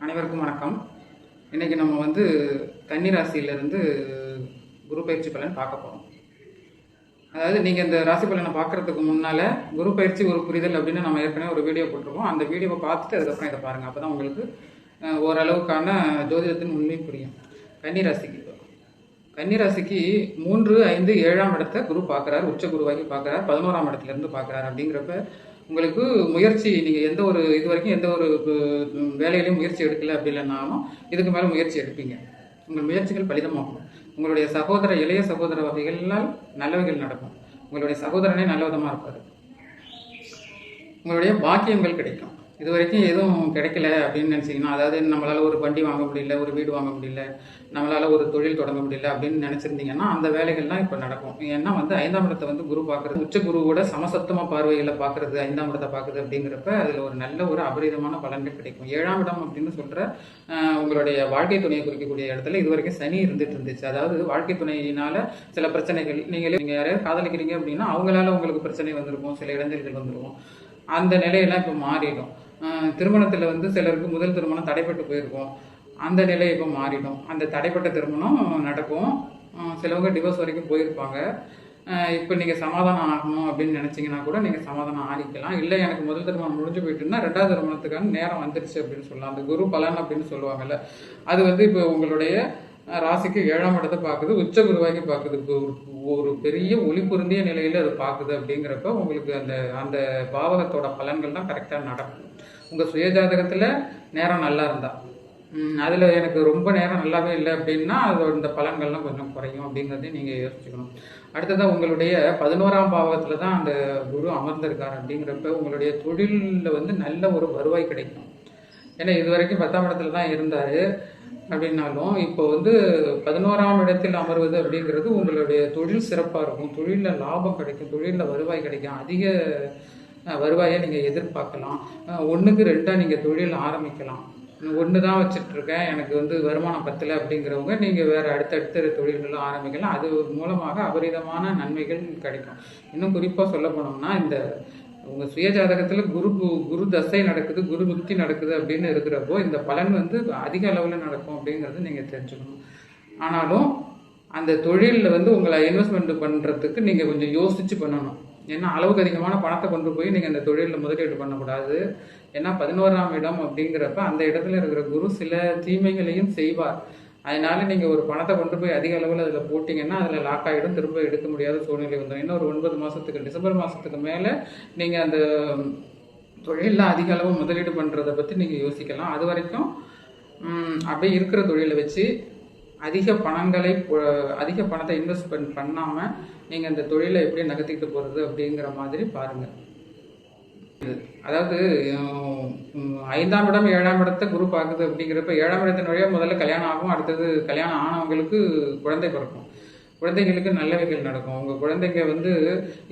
அனைவருக்கும் வணக்கம். இன்றைக்கி நம்ம வந்து கன்னி ராசியிலிருந்து குரு பயிற்சி பலன் பார்க்க போகிறோம். அதாவது நீங்கள் இந்த ராசி பலனை பார்க்குறதுக்கு முன்னால் குரு பயிற்சி ஒரு புரிதல் அப்படின்னு நம்ம ஏற்கனவே ஒரு வீடியோ போட்டிருக்கோம். அந்த வீடியோவை பார்த்துட்டு அதுக்கப்புறம் இதை பாருங்கள். அப்போ தான் உங்களுக்கு ஓரளவுக்கான ஜோதிடத்தின் உண்மை புரியும். கன்னிராசிக்கு 3, 5, 7ஆம் இடத்தை குரு பார்க்குறாரு. உச்ச குருவாகி பார்க்குறாரு. 11ஆம் இடத்துலேருந்து பார்க்குறாரு. அப்படிங்கிறப்ப உங்களுக்கு முயற்சி, நீங்கள் எந்த ஒரு இது வரைக்கும் எந்த ஒரு வேலையிலையும் முயற்சி எடுக்கலை அப்படி இல்லைனாலும் இதுக்கு மேலே முயற்சி எடுப்பீங்க. உங்கள் முயற்சிகள் பலிதமாகும். உங்களுடைய இளைய சகோதர வகைகளால் நல்லவைகள் நடக்கும். உங்களுடைய சகோதரனே நல்ல விதமாக இருப்பார். உங்களுடைய பாக்கியங்கள் கிடைக்கும். இது வரைக்கும் எதுவும் கிடைக்கல அப்படின்னு நினச்சிங்கன்னா, அதாவது நம்மளால் ஒரு வண்டி வாங்க முடியல, ஒரு வீடு வாங்க முடியல, நம்மளால் ஒரு தொழில் தொடங்க முடியல அப்படின்னு நினச்சிருந்தீங்கன்னா அந்த வேலைகள்லாம் இப்போ நடக்கும். ஏன்னா 5ஆம் இடத்தை குரு பார்க்குறது, உச்ச குருவோட சமசப்தம பார்வைகளை பார்க்குறது, 5ஆம் இடத்தை பார்க்குது. அப்படிங்கிறப்ப அதில் ஒரு நல்ல ஒரு அபரிதமான பலன்கள் கிடைக்கும். 7ஆம் இடம் அப்படின்னு சொல்கிற உங்களுடைய வாழ்க்கை துணையை குறிக்கக்கூடிய இடத்துல இது வரைக்கும் சனி இருந்துட்டு இருந்துச்சு. அதாவது வாழ்க்கை துணையினால் சில பிரச்சனைகள், நீங்கள் யாரையாவது காதலிக்கிறீங்க அப்படின்னா அவங்களால உங்களுக்கு பிரச்சனை வந்திருக்கும், சில இடைஞ்சல்கள் வந்துருக்கும். அந்த நிலையெல்லாம் இப்போ மாறிடும். திருமணத்தில் சிலருக்கு முதல் திருமணம் தடைப்பட்டு போயிருக்கும். அந்த நிலை இப்போ மாறிடும். அந்த தடைப்பட்ட திருமணம் நடக்கும். சிலவங்க டிவோர்ஸ் வரைக்கும் போயிருப்பாங்க. இப்போ நீங்கள் சமாதானம் ஆகணும் அப்படின்னு நினச்சிங்கன்னா கூட நீங்கள் சமாதானம் ஆகிக்கலாம். இல்லை எனக்கு முதல் திருமணம் முடிஞ்சு போயிட்டுன்னா 2வது திருமணத்துக்கான நேரம் வந்துருச்சு அப்படின்னு சொல்லலாம். அந்த குரு பலன் அப்படின்னு சொல்லுவாங்கல்ல, அது இப்போ உங்களுடைய ராசிக்கு 7ஆம் இடத்தை பார்க்குது, உச்ச குருவாகி பார்க்குது. ஒரு பெரிய ஒளி பொருந்திய நிலையில் அது பார்க்குது. அப்படிங்கிறப்ப உங்களுக்கு அந்த பாவகத்தோட பலன்கள் தான் கரெக்டாக நடக்கும். உங்கள் சுயஜாதகத்தில் நேரம் நல்லா இருந்தால், அதில் எனக்கு ரொம்ப நேரம் நல்லாவே இல்லை அப்படின்னா அதோட இந்த பலன்கள்லாம் கொஞ்சம் குறையும். அப்படிங்கிறதையும் நீங்கள் யோசிச்சுக்கணும். அடுத்ததான் உங்களுடைய 11ஆம் பாவகத்தில் தான் அந்த குரு அமர்ந்திருக்கார். அப்படிங்கிறப்ப உங்களுடைய தொழிலில் நல்ல ஒரு வருவாய் கிடைக்கும். ஏன்னா இது வரைக்கும் 10ஆம் இடத்துல தான் இருந்தார் அப்படின்னாலும் இப்போ 11ஆம் இடத்தில் அமர்வது அப்படிங்கிறது உங்களுடைய தொழில் சிறப்பாக இருக்கும். தொழிலில் லாபம் கிடைக்கும், தொழிலில் வருவாய் கிடைக்கும். அதிக வருவாயை நீங்கள் எதிர்பார்க்கலாம். 1க்கு 2ஆக நீங்கள் தொழில் ஆரம்பிக்கலாம். 1 தான் வச்சுட்ருக்கேன், எனக்கு வருமானம் பத்தலை அப்படிங்கிறவங்க நீங்கள் வேறு அடுத்தடுத்த தொழில்களும் ஆரம்பிக்கலாம். அது மூலமாக அபரிதமான நன்மைகள் கிடைக்கும். இன்னும் குறிப்பாக சொல்ல போனோம்னா, உங்கள் சுயஜாதகத்தில் குரு தசை நடக்குது, குரு புக்தி நடக்குது அப்படின்னு இருக்கிறப்போ இந்த பலன் அதிக அளவில் நடக்கும் அப்படிங்கிறது நீங்கள் தெரிஞ்சுக்கணும். ஆனாலும் அந்த தொழிலில் உங்களை இன்வெஸ்ட்மெண்ட் பண்ணுறதுக்கு நீங்கள் கொஞ்சம் யோசித்து பண்ணணும். ஏன்னா அளவுக்கு அதிகமான பணத்தை கொண்டு போய் நீங்கள் அந்த தொழிலில் முதலீடு பண்ணக்கூடாது. ஏன்னா 11ஆம் இடம் அப்படிங்கிறப்ப அந்த இடத்துல இருக்கிற குரு சில தீமைகளையும் செய்வார். அதனால நீங்கள் ஒரு பணத்தை கொண்டு போய் அதிக அளவில் அதில் போட்டிங்கன்னா அதில் லாக் ஆகிடும், திரும்ப எடுக்க முடியாத சூழ்நிலை வந்துடும். இன்னும் ஒரு 9 மாதத்துக்கு, டிசம்பர் மாதத்துக்கு மேலே நீங்கள் அந்த தொழிலில் அதிக அளவு முதலீடு பண்ணுறதை பற்றி நீங்கள் யோசிக்கலாம். அது வரைக்கும் அப்படியே இருக்கிற தொழிலை வச்சு அதிக பணத்தை இன்வெஸ்ட்மெண்ட் பண்ணாமல் நீங்கள் அந்த தொழிலை எப்படி நகர்த்திட்டு போகிறது அப்படிங்கிற மாதிரி பாருங்கள். அதாவது 5ஆம் இடம் 7ஆம் இடத்தை குரு பார்க்குது. அப்படிங்கிறப்ப 7ஆம் இடத்தின் வழியாக முதல்ல கல்யாணம் ஆகும். அடுத்தது கல்யாணம் ஆனவங்களுக்கு குழந்தை பிறக்கும். குழந்தைங்களுக்கு நல்லவைகள் நடக்கும். உங்கள் குழந்தைங்க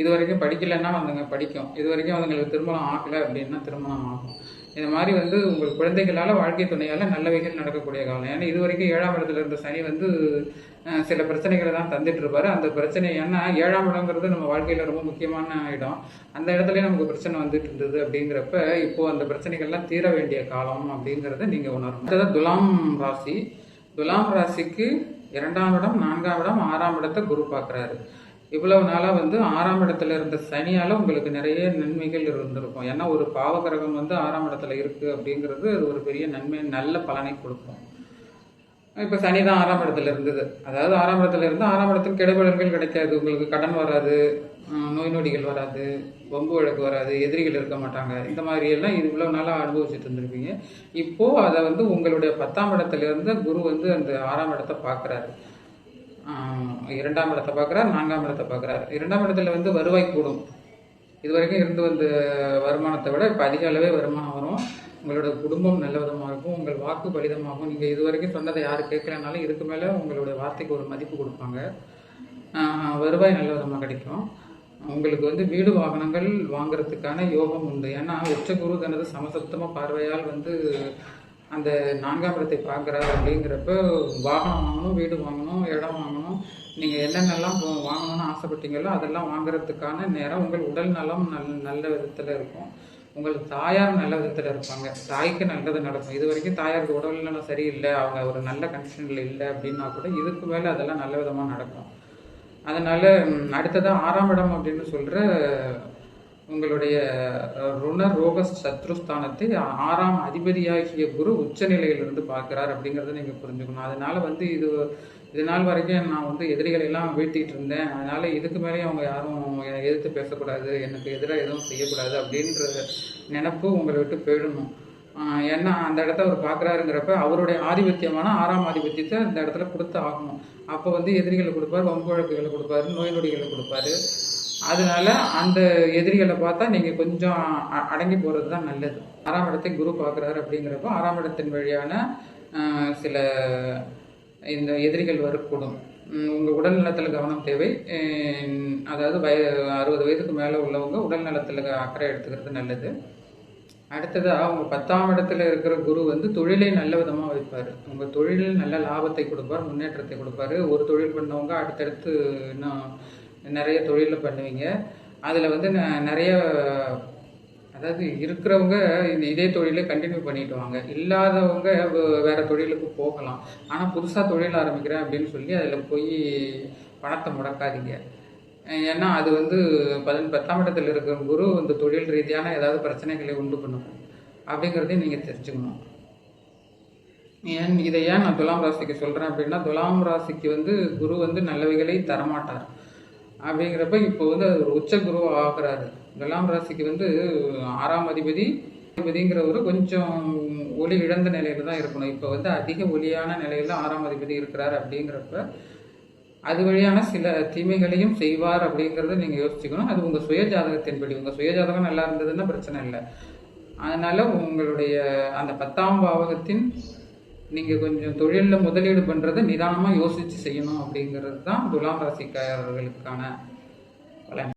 இது வரைக்கும் படிக்கலைன்னா படிக்கும். இது வரைக்கும் அதுங்களுக்கு திருமணம் ஆகலை அப்படின்னா திருமணம் ஆகும். இந்த மாதிரி உங்கள் குழந்தைகளால் வாழ்க்கை துணையால் நல்லவைகள் நடக்கக்கூடிய காலம். ஏன்னா இது வரைக்கும் 7ஆம் இடத்துல இருந்த சனி சில பிரச்சனைகளை தான் தந்துட்டு இருப்பாரு. அந்த பிரச்சனை ஏன்னா 7ஆம் இடங்கிறது நம்ம வாழ்க்கையில் ரொம்ப முக்கியமான இடம். அந்த இடத்துலயே நமக்கு பிரச்சனை வந்துட்டு இருந்தது. அப்படிங்கிறப்ப இப்போ அந்த பிரச்சனைகள்லாம் தீர வேண்டிய காலம் அப்படிங்கிறத நீங்கள் உணரணும். அதாவது துலாம் ராசிக்கு 2ஆம் இடம், 4ஆம் இடம், 6ஆம் இடத்தை குரு பார்க்குறாரு. இவ்வளவு நாளாக 6ஆம் இடத்துல இருந்த சனியால் உங்களுக்கு நிறைய நன்மைகள் இருந்திருக்கும். ஏன்னா ஒரு பாவகிரகம் 6ஆம் இடத்துல இருக்குது அப்படிங்கிறது அது ஒரு பெரிய நன்மை, நல்ல பலனை கொடுக்கும். இப்போ சனி தான் 6ஆம் இடத்துல இருந்தது. அதாவது 6ஆம் இடத்துல இருந்து 6ஆம் இடத்துக்கு கெடுபலன்கள் கிடைக்காது. உங்களுக்கு கடன் வராது, நோய் நொடிகள் வராது, வம்பு வழக்கு வராது, எதிரிகள் இருக்க மாட்டாங்க. இந்த மாதிரியெல்லாம் இவ்வளோ நாளாக அனுபவிச்சுட்டு இருந்திருப்பீங்க. இப்போது அதை உங்களுடைய 10ஆம் இடத்துலேருந்து குரு அந்த 6ஆம் இடத்தை பார்க்குறாரு. 2ஆம் இடத்தை பார்க்குறாரு, 4ஆம் இடத்தை பார்க்குறாரு. 2ஆம் இடத்துல வருவாய் கூடும். இது வரைக்கும் இருந்து வந்த வருமானத்தை விட இப்போ அதிக அளவே வருமானம் வரும். உங்களோட குடும்பம் நல்ல விதமாக இருக்கும். உங்கள் வாக்கு பலிதமாகும். நீங்கள் இது வரைக்கும் சொன்னதை யாரும் கேட்கலனாலும் இதுக்கு மேலே உங்களுடைய வார்த்தைக்கு ஒரு மதிப்பு கொடுப்பாங்க. வருவாய் நல்ல விதமாக கிடைக்கும். உங்களுக்கு வீடு வாகனங்கள் வாங்குறதுக்கான யோகம் உண்டு. ஏன்னா உச்சகுரு தனது சமசப்தமாக பார்வையால் அந்த 4ஆம் இடத்தை பார்க்குறாரு. அப்படிங்கிறப்ப வாகனம் வாங்கணும், வீடு வாங்கணும், இடம் வாங்கணும், நீங்கள் என்னென்னலாம் வாங்கணும்னு ஆசைப்பட்டீங்களோ அதெல்லாம் வாங்குறதுக்கான நேரம். உங்கள் உடல் நலம் நல்ல விதத்தில் இருக்கும். உங்கள் தாயார் நல்ல விதத்தில் இருப்பாங்க. தாய்க்கு நல்லது நடக்கும். இது வரைக்கும் தாயாருக்கு உடல் நலம் சரியில்லை, அவங்க ஒரு நல்ல கண்டிஷனில் இல்லை அப்படின்னா கூட இதுக்கு மேலே அதெல்லாம் நல்ல விதமாக நடக்கும். அதனால் அடுத்ததாக 6ஆம் இடம் அப்படின்னு சொல்கிற உங்களுடைய ருண ரோக சத்ருஸ்தானத்தை 6ஆம் அதிபதியாகிய குரு உச்சநிலையிலிருந்து பார்க்குறார் அப்படிங்கிறத நீங்கள் புரிஞ்சுக்கணும். அதனால் வந்து இது நாள் வரைக்கும் நான் வந்து எதிரிகளை எல்லாம் வீழ்த்திட்டு இருந்தேன், அதனால் இதுக்கு மேலேயும் அவங்க யாரும் எதிர்த்து பேசக்கூடாது, எனக்கு எதிராக எதுவும் செய்யக்கூடாது அப்படின்ற நினப்பு உங்களை விட்டு போயிடணும். ஏன்னா அந்த இடத்த அவர் பார்க்குறாருங்கிறப்ப அவருடைய ஆதிபத்தியமான 6ஆம் ஆதிபத்தியத்தை அந்த இடத்துல கொடுத்து ஆகணும். அப்போ வந்து எதிரிகளை கொடுப்பார், வம்பு வழக்குகளை கொடுப்பாரு, நோய் நொடிகளை கொடுப்பாரு. அதனால அந்த எதிரிகளை பார்த்தா நீங்கள் கொஞ்சம் அடங்கி போகிறது தான் நல்லது. 6ஆம் இடத்தை குரு பார்க்குறாரு அப்படிங்கிறப்போ 6ஆம் இடத்தின் வழியான சில இந்த எதிரிகள் வரக்கூடும். உங்கள் உடல் நலத்தில் கவனம் தேவை. அதாவது 60 வயதுக்கு மேலே உள்ளவங்க உடல் நலத்தில் அக்கறை எடுத்துக்கிறது நல்லது. அடுத்ததாக அவங்க 10ஆம் இடத்துல இருக்கிற குரு வந்து தொழிலை நல்ல விதமாக வைப்பார். உங்கள் தொழிலில் நல்ல லாபத்தை கொடுப்பார், முன்னேற்றத்தை கொடுப்பார். ஒரு தொழில் பண்ணவங்க அடுத்தடுத்து இன்னும் நிறைய தொழிலில் பண்ணுவீங்க. அதில் வந்து நிறைய, அதாவது இருக்கிறவங்க இதே தொழிலை கண்டினியூ பண்ணிட்டு வாங்க, இல்லாதவங்க வேறு தொழிலுக்கு போகலாம். ஆனால் புதுசாக தொழில் ஆரம்பிக்கிறேன் அப்படின்னு சொல்லி அதில் போய் பணத்தை முடக்காதீங்க. ஏன்னா அது வந்து 10ஆம் இடத்துல இருக்கிற குரு இந்த தொழில் ரீதியான ஏதாவது பிரச்சனைகளை உண்டு பண்ணும் அப்படிங்கிறதையும் நீங்கள் தெரிஞ்சுக்கணும். இதை ஏன் நான் துலாம் ராசிக்கு சொல்கிறேன் அப்படின்னா, துலாம் ராசிக்கு வந்து குரு வந்து நல்லவைகளை தரமாட்டார். அப்படிங்கிறப்ப இப்போ வந்து அது ஒரு உச்ச குரு ஆகிறாரு. துலாம் ராசிக்கு வந்து 6ஆம் அதிபதிங்கிறவர் கொஞ்சம் ஒளி இழந்த நிலையில தான் இருக்கணும். இப்போ வந்து அதிக ஒளியான நிலையில 6ஆம் அதிபதி இருக்கிறார். அப்படிங்கிறப்ப அது வழியான சில தீமைகளையும் செய்வார் அப்படிங்கிறத நீங்கள் யோசிச்சுக்கணும். அது உங்கள் சுய ஜாதகத்தின்படி. உங்கள் சுய ஜாதகம் நல்லா இருந்ததுன்னா பிரச்சனை இல்லை. அதனால் உங்களுடைய அந்த 10ஆம் பாவகத்தின் நீங்கள் கொஞ்சம் தொழிலில் முதலீடு பண்ணுறதை நிதானமாக யோசித்து செய்யணும் அப்படிங்கிறது தான் துலாம் ராசிக்காரர்களுக்கான பலன்.